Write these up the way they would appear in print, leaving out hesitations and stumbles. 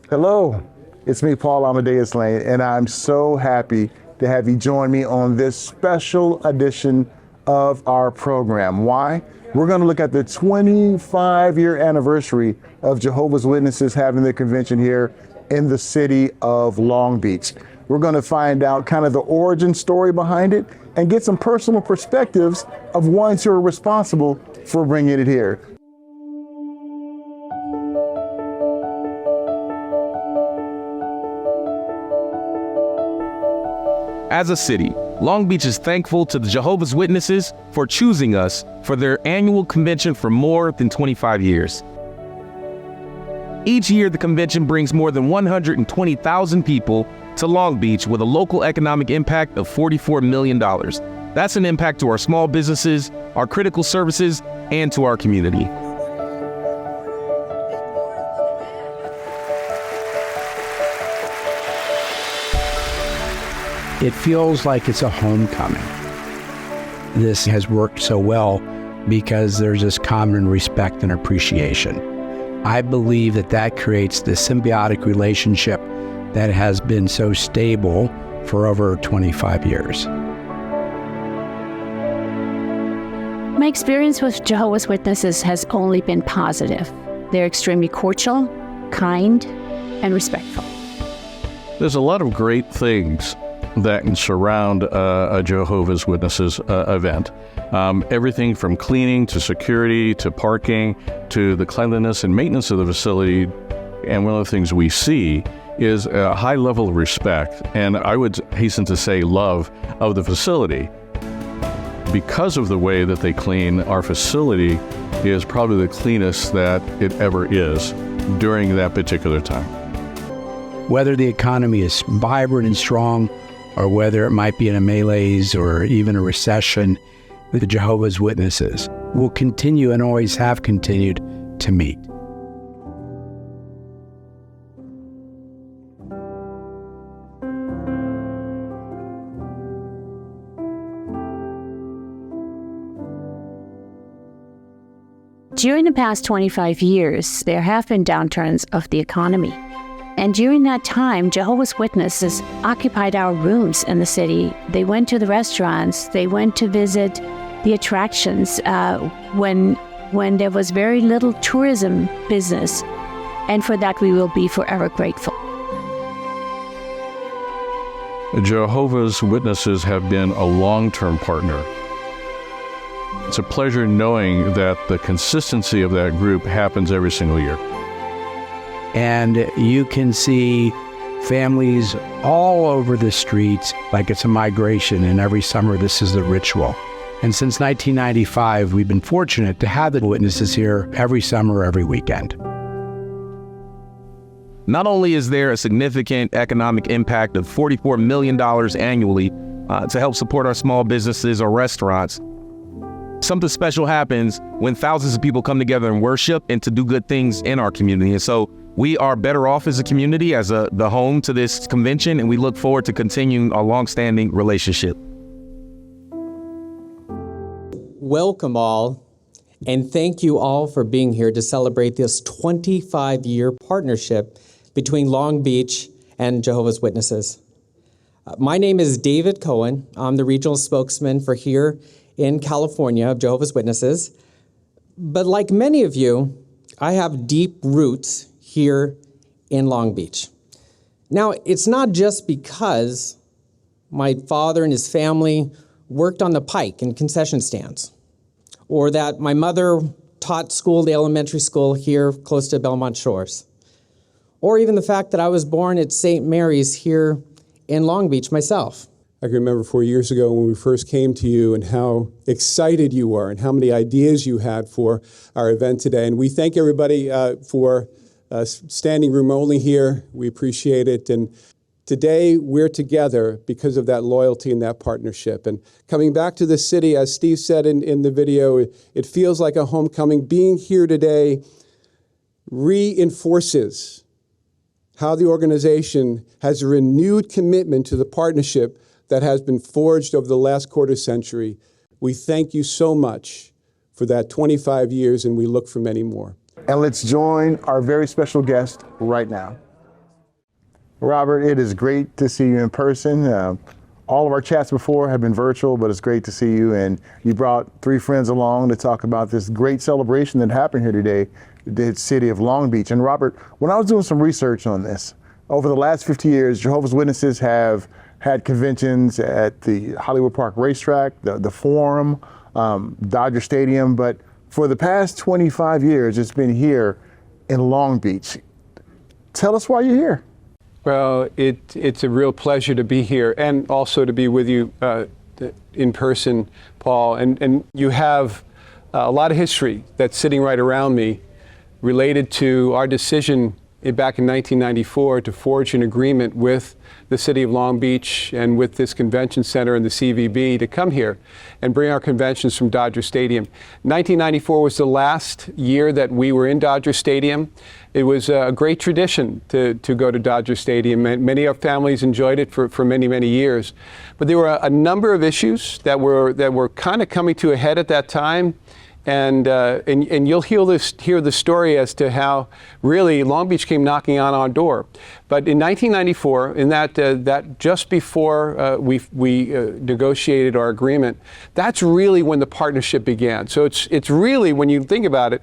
Hello, it's me, Paul Amadeus Lane, and I'm so happy to have you join me on this special edition of our program. Why? We're going to look at the 25-year anniversary of Jehovah's Witnesses having their convention here in the city of Long Beach. We're going to find out kind of the origin story behind it and get some personal perspectives of ones who are responsible for bringing it here. As a city, Long Beach is thankful to the Jehovah's Witnesses for choosing us for their annual convention for more than 25 years. Each year, the convention brings more than 120,000 people to Long Beach with a local economic impact of $44 million. That's an impact to our small businesses, our critical services, and to our community. It feels like it's a homecoming. This has worked so well because there's this common respect and appreciation. I believe that creates the symbiotic relationship that has been so stable for over 25 years. My experience with Jehovah's Witnesses has only been positive. They're extremely cordial, kind, and respectful. There's a lot of great things that can surround a Jehovah's Witnesses event. Everything from cleaning to security to parking to the cleanliness and maintenance of the facility. And one of the things we see is a high level of respect, and I would hasten to say love, of the facility. Because of the way that they clean, our facility is probably the cleanest that it ever is during that particular time. Whether the economy is vibrant and strong, or whether it might be in a malaise or even a recession, the Jehovah's Witnesses will continue and always have continued to meet. During the past 25 years, there have been downturns of the economy. And during that time, Jehovah's Witnesses occupied our rooms in the city. They went to the restaurants. They went to visit the attractions when there was very little tourism business. And for that, we will be forever grateful. Jehovah's Witnesses have been a long-term partner. It's a pleasure knowing that the consistency of that group happens every single year. And you can see families all over the streets like it's a migration, and every summer this is the ritual. And since 1995, we've been fortunate to have the witnesses here every summer, every weekend. Not only is there a significant economic impact of $44 million annually to help support our small businesses or restaurants, something special happens when thousands of people come together and worship and to do good things in our community. And so we are better off as a community, as the home to this convention, and we look forward to continuing our long-standing relationship. Welcome all, and thank you all for being here to celebrate this 25-year partnership between Long Beach and Jehovah's Witnesses. My name is David Cohen. I'm the regional spokesman for here in California of Jehovah's Witnesses. But like many of you, I have deep roots here in Long Beach. Now, it's not just because my father and his family worked on the pike and concession stands, or that my mother taught school, the elementary school here close to Belmont Shores, or even the fact that I was born at St. Mary's here in Long Beach myself. I can remember 4 years ago when we first came to you and how excited you were and how many ideas you had for our event today. And we thank everybody for standing room only here. We appreciate it. And today we're together because of that loyalty and that partnership. And coming back to the city, as Steve said in the video, it feels like a homecoming. Being here today reinforces how the organization has a renewed commitment to the partnership that has been forged over the last quarter century. We thank you so much for that 25 years, and we look for many more. And let's join our very special guest right now. Robert, it is great to see you in person. All of our chats before have been virtual, but it's great to see you. And you brought 3 friends along to talk about this great celebration that happened here today, the city of Long Beach. And Robert, when I was doing some research on this, over the last 50 years, Jehovah's Witnesses have had conventions at the Hollywood Park Racetrack, the Forum, Dodger Stadium, but for the past 25 years, it's been here in Long Beach. Tell us why you're here. Well, it's a real pleasure to be here and also to be with you in person, Paul. And you have a lot of history that's sitting right around me related to our decision back in 1994 to forge an agreement with the city of Long Beach and with this convention center and the CVB to come here and bring our conventions from Dodger Stadium. 1994 was the last year that we were in Dodger Stadium. It was a great tradition to go to Dodger Stadium. Many of our families enjoyed it for many, many years. But there were a number of issues that were kind of coming to a head at that time. And you'll hear the story as to how really Long Beach came knocking on our door. But in 1994, in that just before we negotiated our agreement, that's really when the partnership began. So it's really, when you think about it,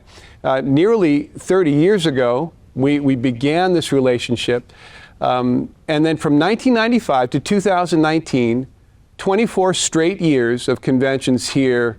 nearly 30 years ago, we began this relationship. And then from 1995 to 2019, 24 straight years of conventions here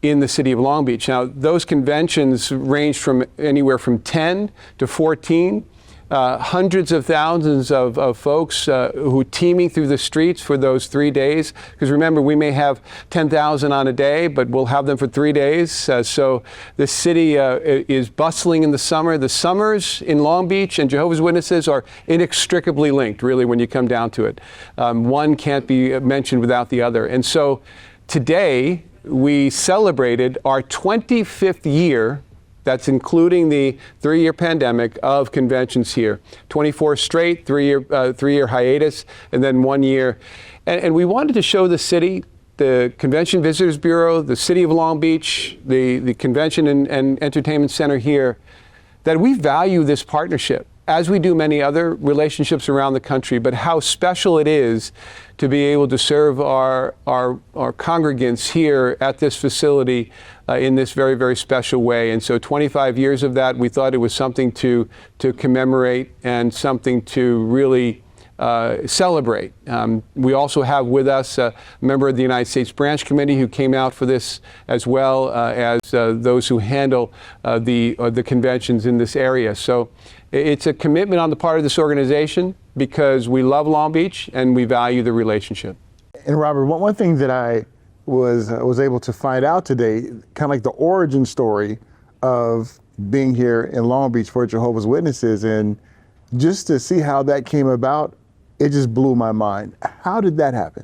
in the city of Long Beach. Now, those conventions range from anywhere from 10 to 14, hundreds of thousands of folks who teeming through the streets for those 3 days. Because remember, we may have 10,000 on a day, but we'll have them for 3 days. So the city is bustling in the summer. The summers in Long Beach and Jehovah's Witnesses are inextricably linked, really, when you come down to it. One can't be mentioned without the other. And so today, we celebrated our 25th year, that's including the 3-year pandemic, of conventions here. 24 straight, three-year hiatus, and then 1 year. And we wanted to show the city, the Convention Visitors Bureau, the City of Long Beach, the Convention and Entertainment Center here, that we value this partnership, as we do many other relationships around the country, but how special it is to be able to serve our congregants here at this facility in this very, very special way. And so 25 years of that, we thought it was something to commemorate and something to really celebrate. We also have with us a member of the United States Branch Committee who came out for this, as well as those who handle the conventions in this area. So it's a commitment on the part of this organization because we love Long Beach and we value the relationship. And Robert, one thing that I was able to find out today, kind of like the origin story of being here in Long Beach for Jehovah's Witnesses, and just to see how that came about, it just blew my mind. How did that happen?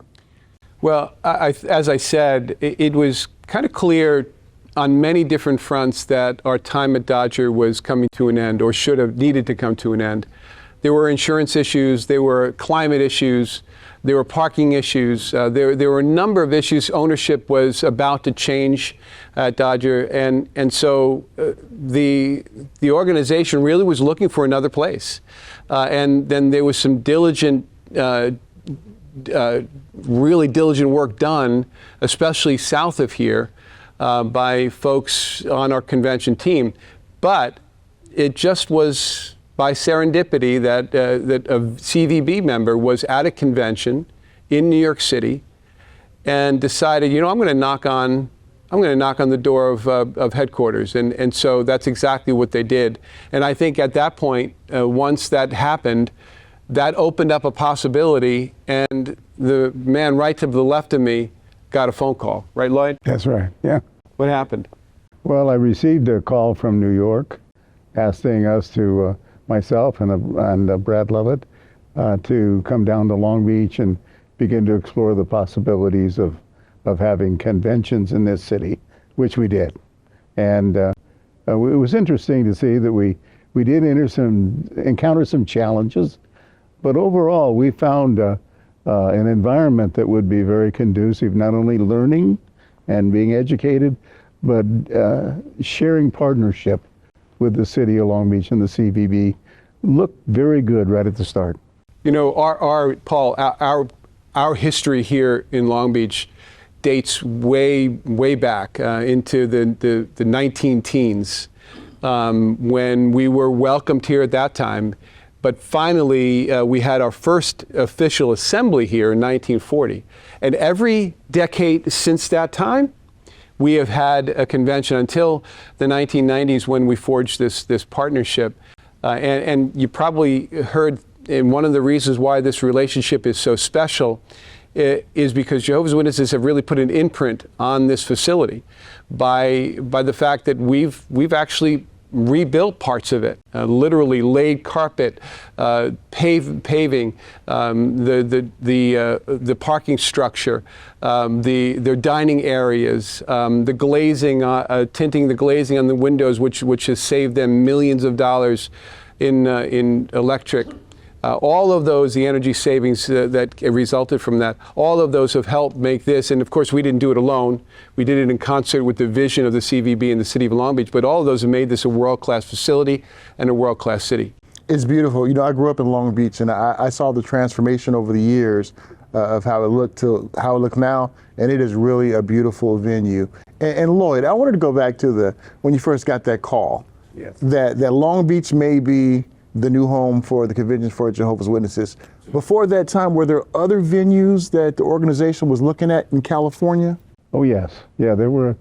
Well, as I said, it was kind of clear on many different fronts that our time at Dodger was coming to an end, or should have needed to come to an end. There were insurance issues, there were climate issues, there were parking issues, there were a number of issues. Ownership was about to change at Dodger, and so the organization really was looking for another place. And then there was some really diligent work done, especially south of here, by folks on our convention team. But it just was by serendipity that a CVB member was at a convention in New York City and decided, I'm going to knock on the door of headquarters. And so that's exactly what they did. And I think at that point, once that happened, that opened up a possibility, and the man right to the left of me got a phone call. Right, Lloyd? That's right, yeah. What happened? Well, I received a call from New York asking us to, myself and Brad Lovett, to come down to Long Beach and begin to explore the possibilities of having conventions in this city, which we did. And it was interesting to see that we did encounter some challenges, but overall we found an environment that would be very conducive, not only learning and being educated, but sharing partnership with the city of Long Beach and the CVB looked very good right at the start. You know, Paul, our history here in Long Beach dates way back into the 19-teens, when we were welcomed here at that time. But finally, we had our first official assembly here in 1940. And every decade since that time, we have had a convention until the 1990s when we forged this partnership. And you probably heard, and one of the reasons why this relationship is so special is because Jehovah's Witnesses have really put an imprint on this facility by the fact that we've actually rebuilt parts of it, literally laid carpet, paving, the parking structure, their dining areas, the glazing, tinting the glazing on the windows, which has saved them millions of dollars in electric. All of those, the energy savings that resulted from that, all of those have helped make this, and of course we didn't do it alone. We did it in concert with the vision of the CVB and the City of Long Beach, but all of those have made this a world-class facility and a world-class city. It's beautiful. You know, I grew up in Long Beach, and I saw the transformation over the years of how it looked to how it look now, and it is really a beautiful venue. And Lloyd, I wanted to go back to when you first got that call, yes, that Long Beach may be the new home for the Convention for Jehovah's Witnesses. Before that time, were there other venues that the organization was looking at in California? Oh yes, yeah, there were.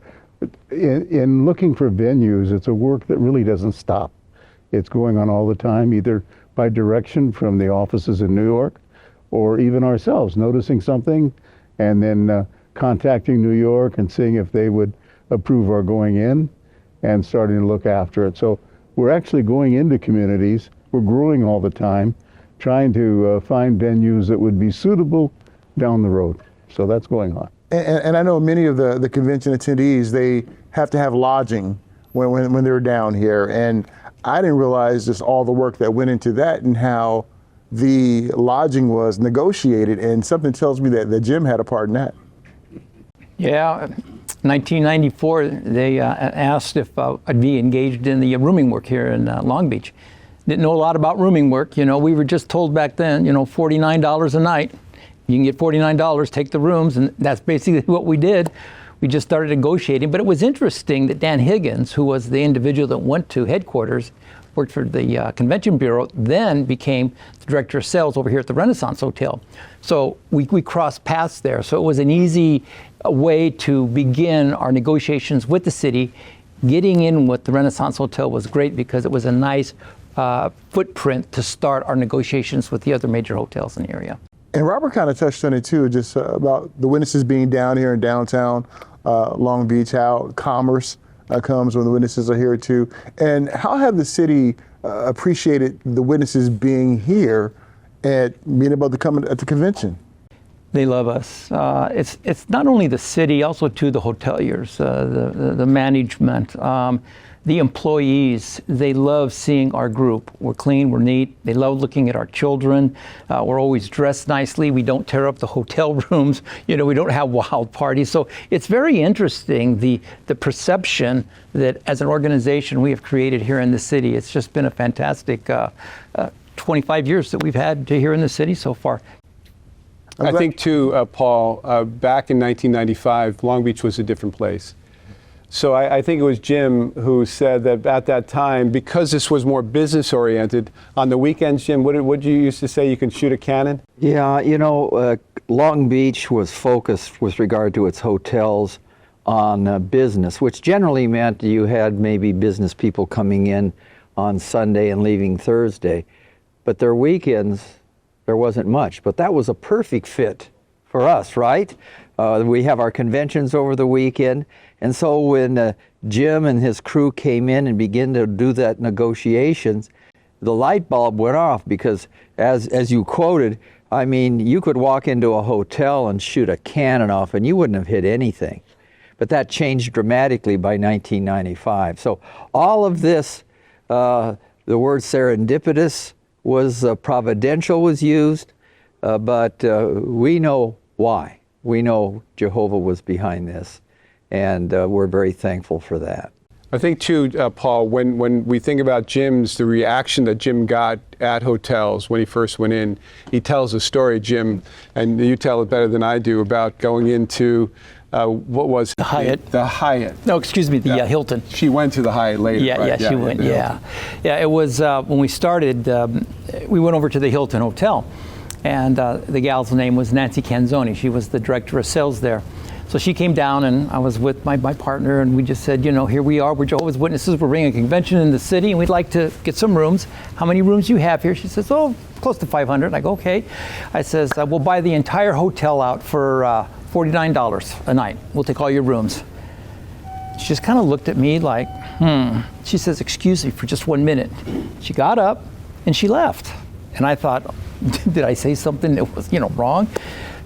In looking for venues, it's a work that really doesn't stop. It's going on all the time, either by direction from the offices in New York, or even ourselves noticing something and then contacting New York and seeing if they would approve our going in and starting to look after it. So we're actually going into communities. We're growing all the time, trying to find venues that would be suitable down the road. So that's going on. And I know many of the convention attendees, they have to have lodging when they're down here. And I didn't realize just all the work that went into that and how the lodging was negotiated. And something tells me that Jim had a part in that. Yeah, 1994, they asked if I'd be engaged in the rooming work here in Long Beach. Didn't know a lot about rooming work. You know, we were just told back then, you know, $49 a night. You can get $49, take the rooms, and that's basically what we did. We just started negotiating. But it was interesting that Dan Higgins, who was the individual that went to headquarters, worked for the Convention Bureau, then became the director of sales over here at the Renaissance Hotel. So we crossed paths there. So it was an easy way to begin our negotiations with the city. Getting in with the Renaissance Hotel was great because it was a nice footprint to start our negotiations with the other major hotels in the area. And Robert kind of touched on it too, just about the witnesses being down here in downtown Long Beach, how commerce comes when the witnesses are here too. And how have the city appreciated the witnesses being here and being able to come at the convention? They love us. It's not only the city, also too the hoteliers, the management, the employees. They love seeing our group. We're clean, we're neat. They love looking at our children. We're always dressed nicely. We don't tear up the hotel rooms. You know, we don't have wild parties. So it's very interesting, the perception that as an organization we have created here in the city. It's just been a fantastic 25 years that we've had here in the city so far. I think too, Paul, back in 1995, Long Beach was a different place. So I think it was Jim who said that at that time, because this was more business oriented, on the weekends, Jim, what did you used to say, you can shoot a cannon? Yeah, you know, Long Beach was focused with regard to its hotels on business, which generally meant you had maybe business people coming in on Sunday and leaving Thursday. But their weekends, there wasn't much. But that was a perfect fit for us, right? We have our conventions over the weekend. And so when Jim and his crew came in and began to do that negotiations, the light bulb went off because, as you quoted, I mean, you could walk into a hotel and shoot a cannon off and you wouldn't have hit anything. But that changed dramatically by 1995. So all of this, the word serendipitous was providential was used, but we know why. We know Jehovah was behind this. And we're very thankful for that. I think too, Paul, when we think about Jim's, the reaction that Jim got at hotels when he first went in, he tells a story, Jim, and you tell it better than I do, about going into, what was it? The Hyatt. The Hyatt. No, excuse me, the Hilton. She went to the Hyatt later, Yeah, right? yeah, she went, yeah. Yeah, it was, when we started, we went over to the Hilton Hotel, and the gal's name was Nancy Canzoni. She was the director of sales there. So she came down, and I was with my partner, and we just said, you know, here we are, we're Jehovah's Witnesses, we're bringing a convention in the city, and we'd like to get some rooms. How many rooms do you have here? She says, oh, close to 500. I go, okay. I says, we'll buy the entire hotel out for $49 a night. We'll take all your rooms. She just kind of looked at me like, She says, excuse me for just 1 minute. She got up, and she left. And I thought, did I say something that was, wrong?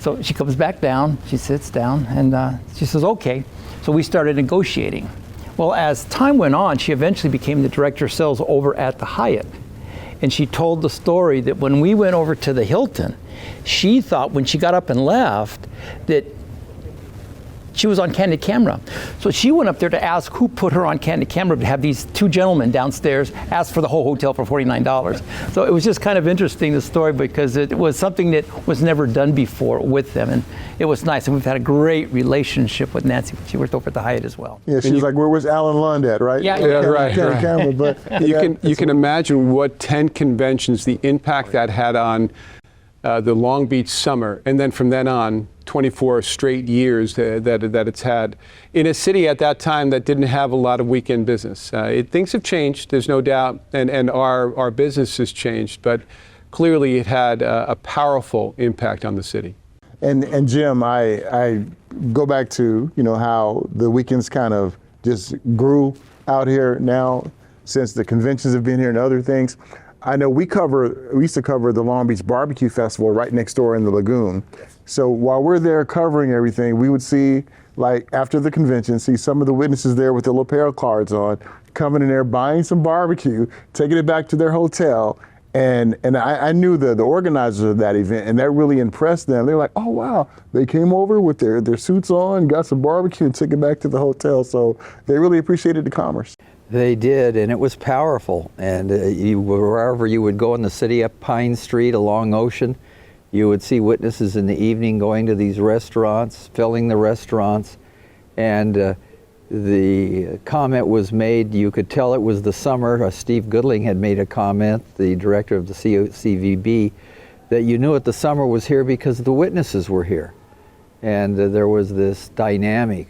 So she comes back down, she sits down, and she says, okay. So we started negotiating. Well, as time went on, she eventually became the director of sales over at the Hyatt. And she told the story that when we went over to the Hilton, she thought when she got up and left that she was on candid camera. So she went up there to ask who put her on candid camera to have these two gentlemen downstairs ask for the whole hotel for $49. So it was just kind of interesting, the story, because it was something that was never done before with them. And it was nice. And we've had a great relationship with Nancy. She worked over at the Hyatt as well. Yeah, she was like, where was Alan Lund at, right? Yeah, right. Camera, but you can imagine what 10 conventions, the impact that had on the Long Beach summer, and then from then on, 24 straight years that it's had in a city at that time that didn't have a lot of weekend business. Things have changed, there's no doubt, and our business has changed, but clearly it had a powerful impact on the city. And Jim, I go back to how the weekends kind of just grew out here now since the conventions have been here and other things. I know we used to cover the Long Beach Barbecue Festival right next door in the lagoon. So while we're there covering everything, we would see, like after the convention, see some of the witnesses there with their lapel cards on, coming in there, buying some barbecue, taking it back to their hotel. And I knew the organizers of that event, and that really impressed them. They were like, oh, wow, they came over with their suits on, got some barbecue, and took it back to the hotel. So they really appreciated the commerce. They did, and it was powerful. And wherever you would go in the city, up Pine Street, along Ocean, you would see witnesses in the evening going to these restaurants, filling the restaurants. And the comment was made, you could tell it was the summer. Steve Goodling had made a comment, the director of the CVB, that you knew that the summer was here because the witnesses were here. And there was this dynamic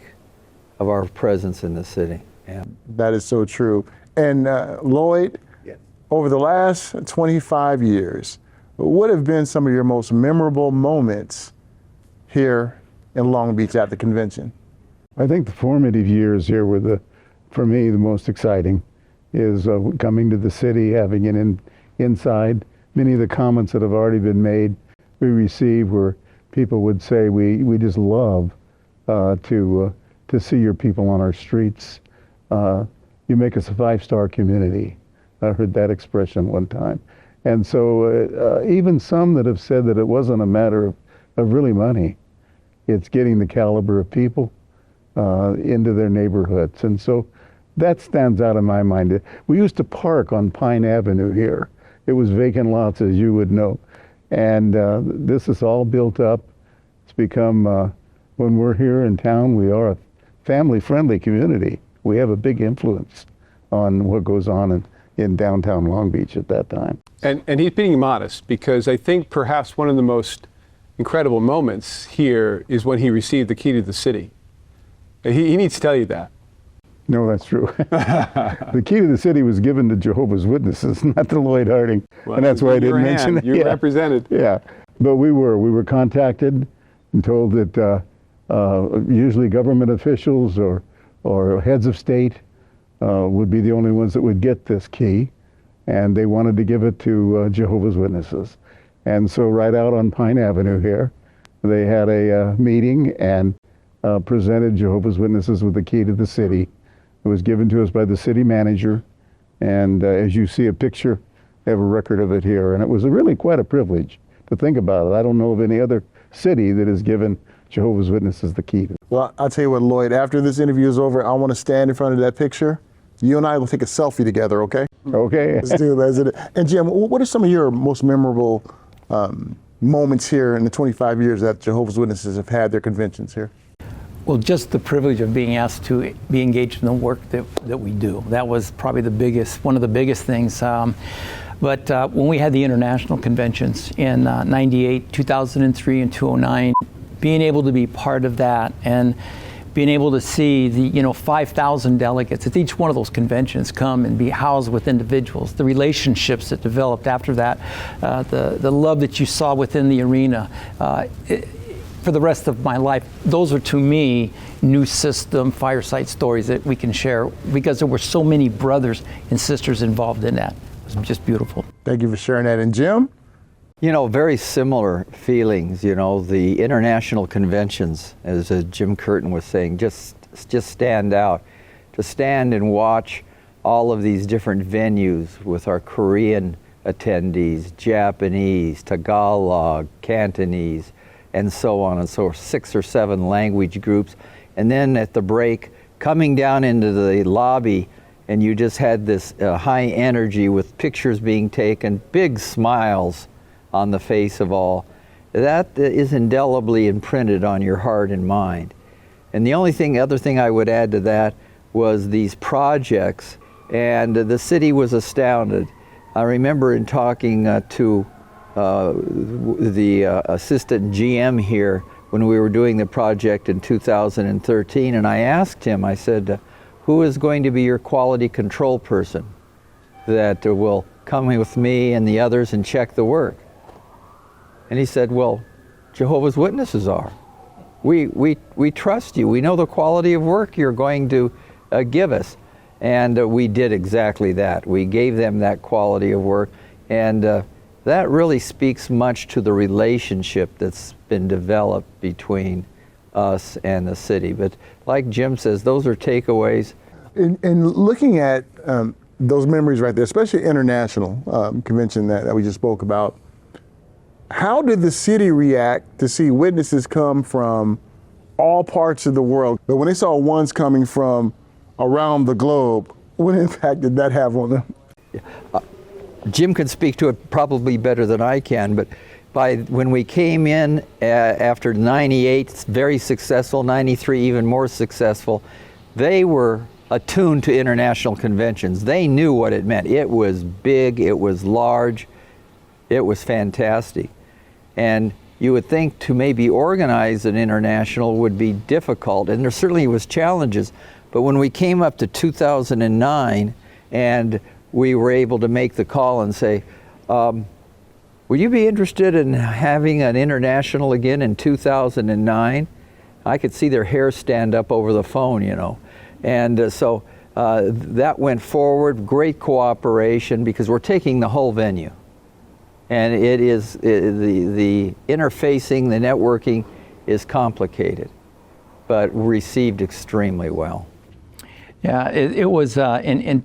of our presence in the city. Yeah. That is so true. And Lloyd, yes, over the last 25 years, what have been some of your most memorable moments here in Long Beach at the convention? I think the formative years here were, for me, the most exciting, is coming to the city, having it inside. Many of the comments that have already been made, we received where people would say, we just love to see your people on our streets. You make us a 5-star community. I heard that expression one time. And so even some that have said that it wasn't a matter of really money. It's getting the caliber of people into their neighborhoods. And so that stands out in my mind. We used to park on Pine Avenue here. It was vacant lots, as you would know. And this is all built up. It's become, when we're here in town, we are a family-friendly community. We have a big influence on what goes on in downtown Long Beach at that time. And he's being modest, because I think perhaps one of the most incredible moments here is when he received the key to the city. He needs to tell you that. No, that's true. The key to the city was given to Jehovah's Witnesses, not to Lloyd Harding. Well, and that's why I didn't mention it. You represented. Yeah, but we were contacted and told that usually government officials or heads of state would be the only ones that would get this key, and they wanted to give it to Jehovah's Witnesses. And so right out on Pine Avenue here, they had a meeting and presented Jehovah's Witnesses with the key to the city. It was given to us by the city manager, and as you see a picture, they have a record of it here, and it was really quite a privilege to think about it. I don't know of any other city that has given Jehovah's Witnesses the key. Well, I'll tell you what, Lloyd, after this interview is over, I want to stand in front of that picture you and I will take a selfie together, okay? Okay. Let's do that. And Jim, what are some of your most memorable moments here in the 25 years that Jehovah's Witnesses have had their conventions here? Well, just the privilege of being asked to be engaged in the work that we do. That was probably one of the biggest things. But when we had the international conventions in 98, 2003, and 2009, being able to be part of that and being able to see the 5,000 delegates at each one of those conventions come and be housed with individuals, the relationships that developed after that, the love that you saw within the arena. For the rest of my life, those are to me new system fireside stories that we can share because there were so many brothers and sisters involved in that. It was just beautiful. Thank you for sharing that. And Jim? Very similar feelings. The international conventions, as Jim Curtin was saying, just stand out. To stand and watch all of these different venues with our Korean attendees, Japanese, Tagalog, Cantonese, and so on and so forth, 6 or 7 language groups. And then at the break, coming down into the lobby, and you just had this high energy with pictures being taken, big smiles on the face of all. That is indelibly imprinted on your heart and mind. And the other thing I would add to that was these projects, and the city was astounded. I remember in talking to the assistant GM here when we were doing the project in 2013, and I asked him, I said, who is going to be your quality control person that will come with me and the others and check the work? And he said, well, Jehovah's Witnesses are. We trust you. We know the quality of work you're going to give us. And we did exactly that. We gave them that quality of work. And that really speaks much to the relationship that's been developed between us and the city. But like Jim says, those are takeaways. And looking at those memories right there, especially international convention that we just spoke about, how did the city react to see witnesses come from all parts of the world? But when they saw ones coming from around the globe, what impact did that have on them? Jim can speak to it probably better than I can, but when we came in after 98, very successful, 93 even more successful, they were attuned to international conventions. They knew what it meant. It was big, it was large, it was fantastic. And you would think to maybe organize an international would be difficult, and there certainly was challenges. But when we came up to 2009 and we were able to make the call and say, would you be interested in having an international again in 2009? I could see their hair stand up over the phone, And so that went forward, great cooperation, because we're taking the whole venue. And it is, the interfacing, the networking is complicated, but received extremely well. Yeah, it was in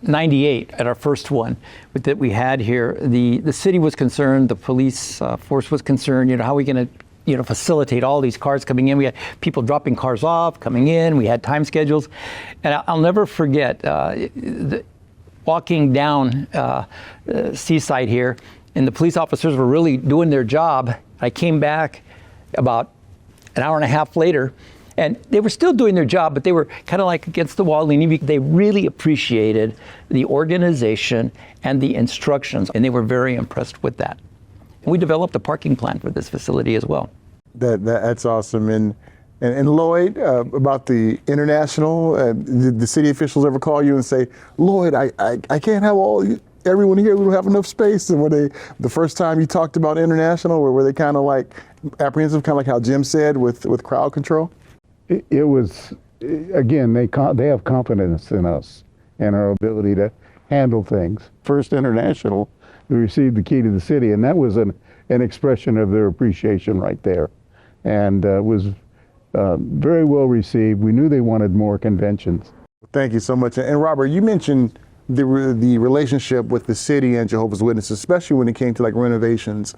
98 at our first one that we had here. The city was concerned, the police force was concerned, how are we going to facilitate all these cars coming in. We had people dropping cars off, coming in. We had time schedules. And I'll never forget walking down Seaside here, and the police officers were really doing their job. I came back about an hour and a half later, and they were still doing their job, but they were kind of like against the wall leaning. They really appreciated the organization and the instructions, and they were very impressed with that. We developed a parking plan for this facility as well. That's awesome. And Lloyd, about the international, did the city officials ever call you and say, Lloyd, I can't have everyone here, we don't have enough space? And were they, the first time you talked about international, were they kind of like apprehensive, kind of like how Jim said with crowd control? It was, again, they have confidence in us and our ability to handle things. First International, we received the key to the city, and that was an expression of their appreciation right there. And was very well received. We knew they wanted more conventions. Thank you so much. And Robert, you mentioned the relationship with the city and Jehovah's Witnesses, especially when it came to like renovations.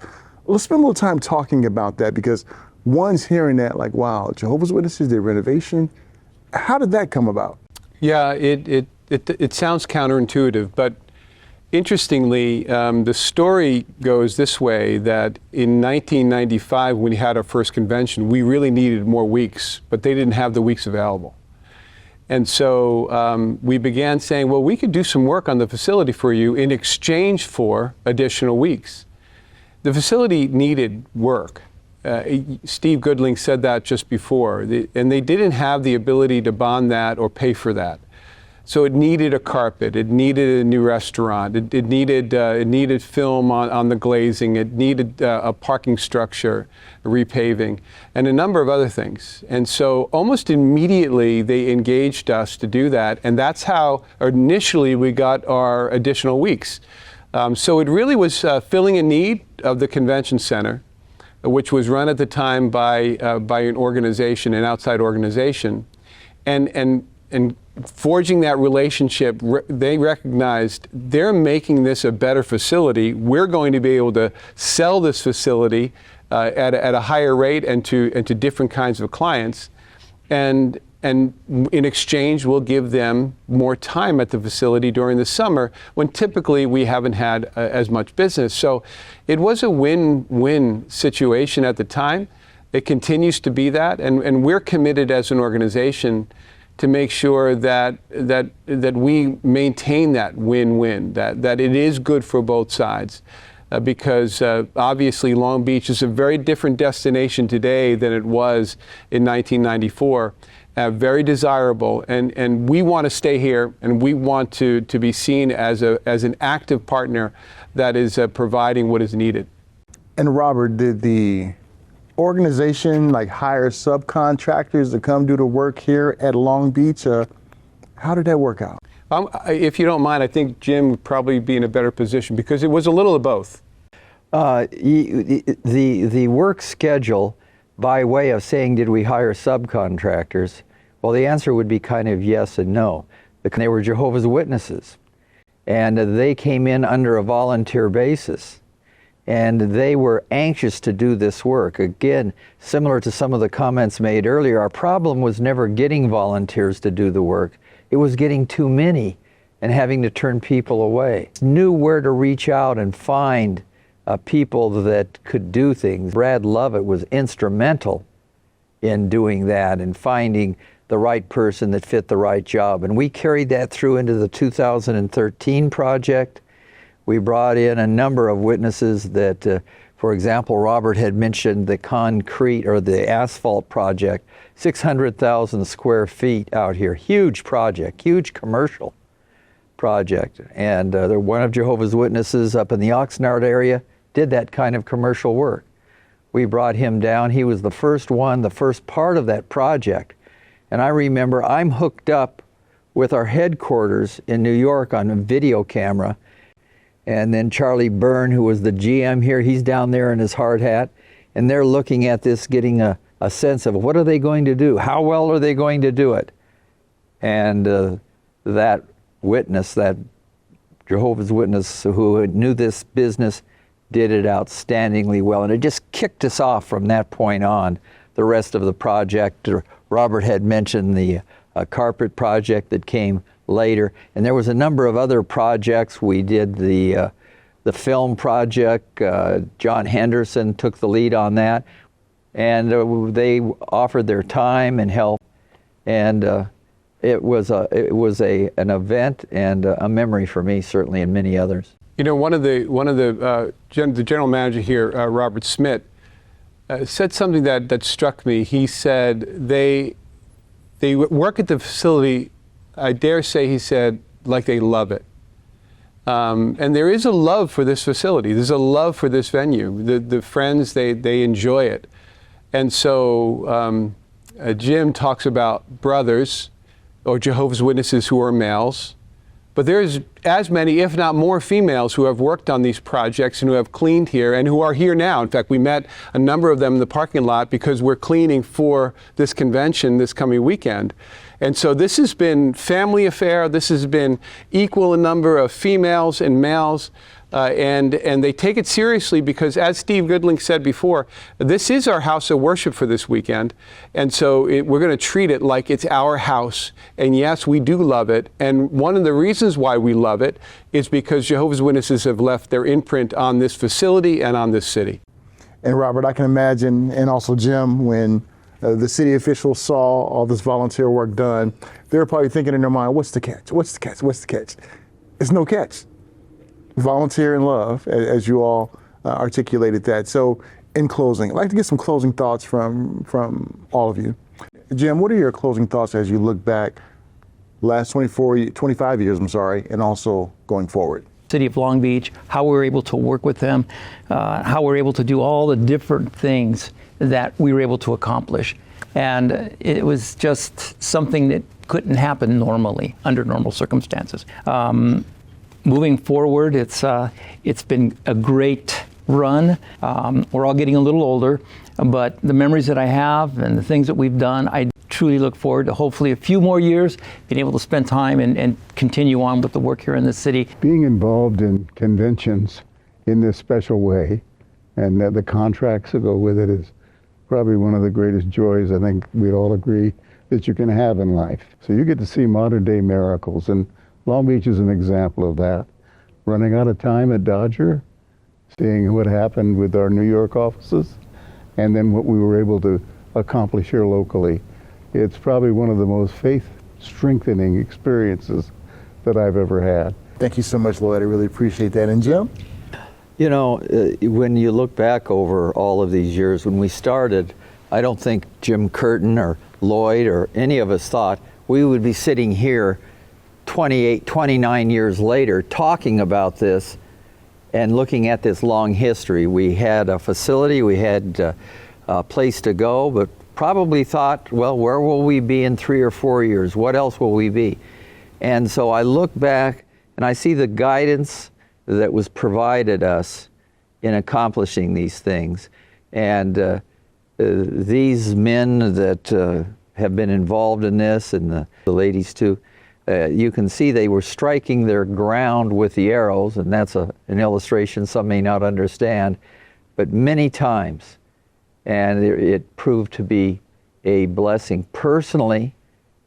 Let's spend a little time talking about that, because one's hearing that like, wow, Jehovah's Witnesses did renovation. How did that come about? Yeah, it sounds counterintuitive, but interestingly, the story goes this way, that in 1995, when we had our first convention, we really needed more weeks, but they didn't have the weeks available. And so we began saying, well, we could do some work on the facility for you in exchange for additional weeks. The facility needed work. Steve Goodling said that just before, and they didn't have the ability to bond that or pay for that. So it needed a carpet, it needed a new restaurant, it needed film on the glazing, it needed a parking structure, repaving, and a number of other things. And so almost immediately they engaged us to do that, and that's how initially we got our additional weeks. So it really was filling a need of the convention center, which was run at the time by an organization, an outside organization, and forging that relationship. They recognized they're making this a better facility. We're going to be able to sell this facility at a higher rate and to different kinds of clients, and in exchange, we'll give them more time at the facility during the summer when typically we haven't had as much business. So it was a win-win situation at the time. It continues to be that, and we're committed as an organization to make sure that we maintain that win-win, that it is good for both sides. Because obviously Long Beach is a very different destination today than it was in 1994. Very desirable, and we want to stay here, and we want to be seen as an active partner that is providing what is needed. And Robert, did the organization hire subcontractors to come do the work here at Long Beach? How did that work out? If you don't mind, I think Jim would probably be in a better position because it was a little of both. The work schedule, by way of saying, did we hire subcontractors? Well, the answer would be kind of yes and no. They were Jehovah's Witnesses, and they came in under a volunteer basis, and they were anxious to do this work. Again, similar to some of the comments made earlier, our problem was never getting volunteers to do the work. It was getting too many and having to turn people away. Knew where to reach out and find people that could do things. Brad Lovett was instrumental in doing that and finding the right person that fit the right job. And we carried that through into the 2013 project. We brought in a number of witnesses that, for example, Robert had mentioned the concrete or the asphalt project, 600,000 square feet out here. Huge project, huge commercial project. And one of Jehovah's Witnesses up in the Oxnard area did that kind of commercial work. We brought him down. He was the first part of that project. And I remember I'm hooked up with our headquarters in New York on a video camera. And then Charlie Byrne, who was the GM here, he's down there in his hard hat. And they're looking at this, getting a sense of what are they going to do? How well are they going to do it? And that witness, that Jehovah's Witness who knew this business, did it outstandingly well. And it just kicked us off from that point on. The rest of the project, Robert had mentioned the carpet project that came later. And there was a number of other projects. We did the film project. John Henderson took the lead on that. And they offered their time and help. And it was an event and a memory for me, certainly, and many others. You know, the general manager here, Robert Smith, said something that struck me. He said they work at the facility, I dare say, he said, like they love it. And there is a love for this facility. There's a love for this venue. The friends, they enjoy it. And so Jim talks about brothers or Jehovah's Witnesses who are males. But there's as many, if not more, females who have worked on these projects and who have cleaned here and who are here now. In fact, we met a number of them in the parking lot because we're cleaning for this convention this coming weekend. And so this has been family affair. This has been equal in number of females and males. and they take it seriously because, as Steve Goodling said before, this is our house of worship for this weekend. And so we're going to treat it like it's our house. And yes, we do love it. And one of the reasons why we love it is because Jehovah's Witnesses have left their imprint on this facility and on this city. And Robert, I can imagine, and also Jim, when the city officials saw all this volunteer work done, they were probably thinking in their mind, what's the catch? What's the catch? What's the catch? It's no catch. Volunteer and love, as you all articulated that. So in closing, I'd like to get some closing thoughts from all of you. Jim, what are your closing thoughts as you look back last 25 years, and also going forward? City of Long Beach, how we were able to work with them, how we were able to do all the different things that we were able to accomplish. And it was just something that couldn't happen normally, under normal circumstances. Moving forward, it's been a great run. We're all getting a little older, but the memories that I have and the things that we've done, I truly look forward to hopefully a few more years being able to spend time and continue on with the work here in the city. Being involved in conventions in this special way, and the contracts that go with it, is probably one of the greatest joys I think we'd all agree that you can have in life. So you get to see modern day miracles, and Long Beach is an example of that. Running out of time at Dodger, seeing what happened with our New York offices, and then what we were able to accomplish here locally. It's probably one of the most faith-strengthening experiences that I've ever had. Thank you so much, Lloyd. I really appreciate that. And Jim? You know, when you look back over all of these years, when we started, I don't think Jim Curtin or Lloyd or any of us thought we would be sitting here 28, 29 years later talking about this and looking at this long history. We had a facility, we had a place to go, but probably thought, well, where will we be in 3 or 4 years? What else will we be? And so I look back and I see the guidance that was provided us in accomplishing these things. And these men that have been involved in this, and the ladies too, you can see they were striking their ground with the arrows, and that's an illustration some may not understand, but many times. And it proved to be a blessing personally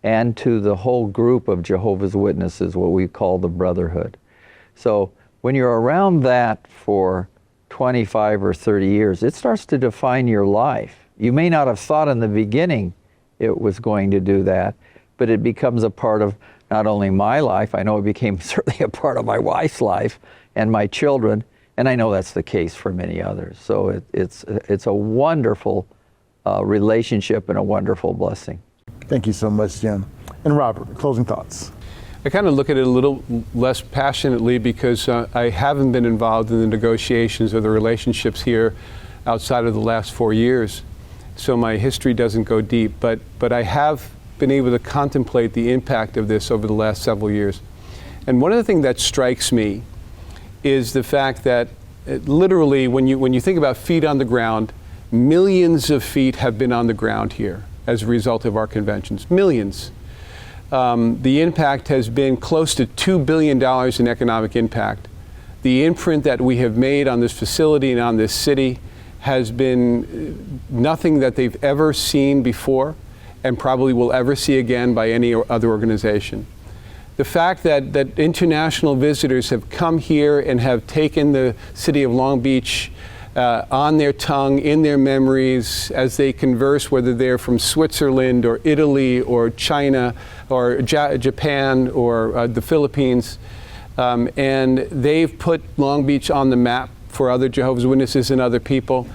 and to the whole group of Jehovah's Witnesses, what we call the Brotherhood. So when you're around that for 25 or 30 years, it starts to define your life. You may not have thought in the beginning it was going to do that, but it becomes a part of not only my life, I know it became certainly a part of my wife's life and my children, and I know that's the case for many others. So it's a wonderful relationship and a wonderful blessing. Thank you so much, Jim. And Robert, closing thoughts. I kind of look at it a little less passionately because I haven't been involved in the negotiations or the relationships here outside of the last 4 years. So my history doesn't go deep, but I have been able to contemplate the impact of this over the last several years. And one of the things that strikes me is the fact that literally when you think about feet on the ground, millions of feet have been on the ground here as a result of our conventions. Millions. The impact has been close to $2 billion in economic impact. The imprint that we have made on this facility and on this city has been nothing that they've ever seen before and probably will ever see again by any other organization. The fact that international visitors have come here and have taken the city of Long Beach on their tongue, in their memories, as they converse, whether they're from Switzerland or Italy or China or Japan or the Philippines. And they've put Long Beach on the map for other Jehovah's Witnesses and other people.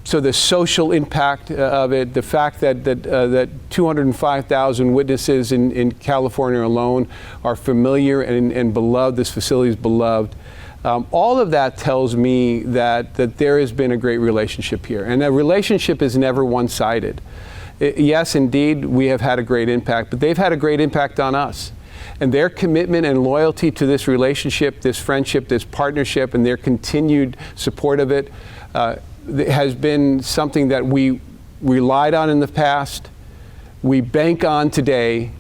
So the social impact of it, the fact that 205,000 witnesses in California alone are familiar and beloved, this facility is beloved. All of that tells me that there has been a great relationship here. And that relationship is never one-sided. Yes, indeed, we have had a great impact, but they've had a great impact on us. And their commitment and loyalty to this relationship, this friendship, this partnership, and their continued support of it has been something that we relied on in the past, we bank on today,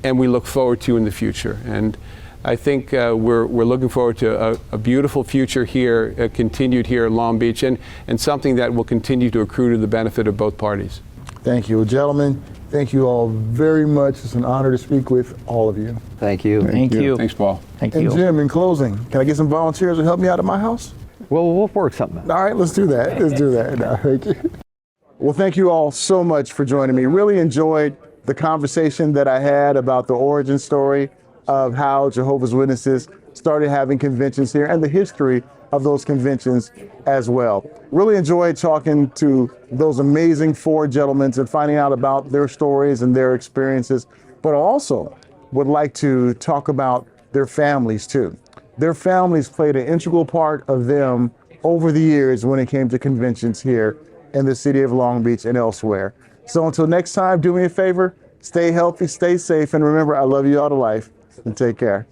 and we look forward to in the future. And I think we're looking forward to a beautiful future here, continued here in Long Beach, and something that will continue to accrue to the benefit of both parties. Thank you. Well, gentlemen, thank you all very much. It's an honor to speak with all of you. Thank you. Thank you. Thanks, Paul. Thank And you. Jim, in closing, can I get some volunteers to help me out at my house? Well, we'll work something out. All right, let's do that. Let's do that. No, thank you. Well, thank you all so much for joining me. Really enjoyed the conversation that I had about the origin story of how Jehovah's Witnesses started having conventions here and the history of those conventions as well. Really enjoyed talking to those amazing four gentlemen and finding out about their stories and their experiences, but also would like to talk about their families too. Their families played an integral part of them over the years when it came to conventions here in the city of Long Beach and elsewhere. So until next time, do me a favor, stay healthy, stay safe, and remember, I love you all to life, and take care.